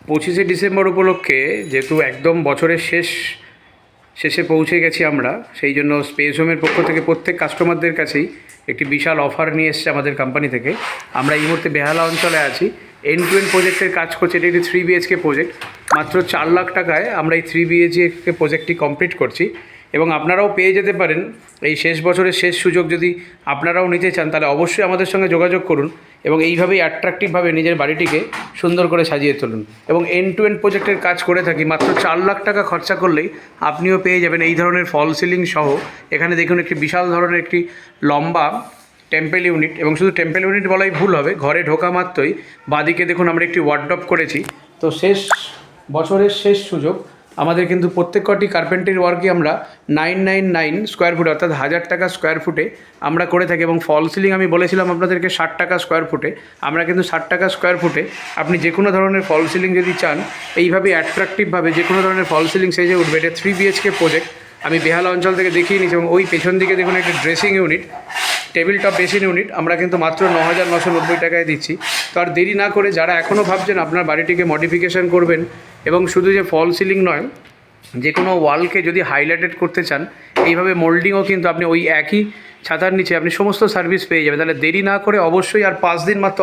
25শে December উপলক্ষে যেহেতু একদম বছরের শেষে পৌঁছে গেছি আমরা, সেই জন্য স্পেস হোমের পক্ষ থেকে প্রত্যেক কাস্টমারদের কাছেই একটি বিশাল অফার নিয়ে এসছে আমাদের কোম্পানি থেকে। আমরা এই মুহূর্তে বেহালা অঞ্চলে আছি, এন্ড টু এন্ড প্রজেক্টের কাজ করছে। এটি একটি 3 BHK প্রজেক্ট। মাত্র 4 লাখ টাকায় আমরা এই 3 BHK প্রজেক্টটি কমপ্লিট করছি এবং আপনারাও পেয়ে যেতে পারেন এই শেষ বছরের শেষ সুযোগ। যদি আপনারাও নিতে চান তাহলে অবশ্যই আমাদের সঙ্গে যোগাযোগ করুন এবং এইভাবেই অ্যাট্রাকটিভভাবে নিজের বাড়িটিকে সুন্দর করে সাজিয়ে তুলুন। এবং এন্ড টু এন্ড প্রজেক্টের কাজ করে থাকি, মাত্র 4 লাখ টাকা খরচা করলেই আপনিও পেয়ে যাবেন এই ধরনের ফল সিলিং সহ। এখানে দেখুন একটি বিশাল ধরনের একটি লম্বা টেম্পল ইউনিট, এবং শুধু টেম্পল ইউনিট বলাই ভুল হবে, ঘরে ঢোকা মাত্রই বাঁদিকে দেখুন আমরা একটি ওয়ার্ডরোব করেছি। তো বছরের শেষ সুযোগ আমাদের কিন্তু প্রত্যেক কটি কার্পেন্টারি ওয়ার্কই আমরা 999 স্কোয়ার ফুটে, অর্থাৎ 1000 টাকা স্কোয়ার ফুটে আমরা করে থাকি। এবং ফল সিলিং আমি বলেছিলাম আপনাদেরকে 60 টাকা স্কোয়ার ফুটে, আমরা কিন্তু 60 টাকা স্কোয়ার ফুটে আপনি যে কোনো ধরনের ফল সিলিং যদি চান, এইভাবে অ্যাট্রাকটিভভাবে যে কোনো ধরনের ফল সিলিং সেজে উঠবে। এটা 3 BHK প্রজেক্ট আমি বেহালা অঞ্চল থেকে দেখিয়ে নিয়েছি। এবং ওই পেছন দিকে দেখুন একটা dressing unit, table top basin unit, আমরা কিন্তু মাত্র 9990 টাকায় দিচ্ছি। তো আর দেরি না করে যারা এখনও ভাবছেন আপনার বাড়িটিকে মডিফিকেশান করবেন, এবং শুধু যে ফল সিলিং নয়, যে কোনো ওয়ালকে যদি হাইলাইটেড করতে চান, এইভাবে মোল্ডিংও কিন্তু আপনি ওই একই ছাতার নিচে আপনি সমস্ত সার্ভিস পেয়ে যাবেন। তাহলে দেরি না করে অবশ্যই, আর 5 দিন মাত্র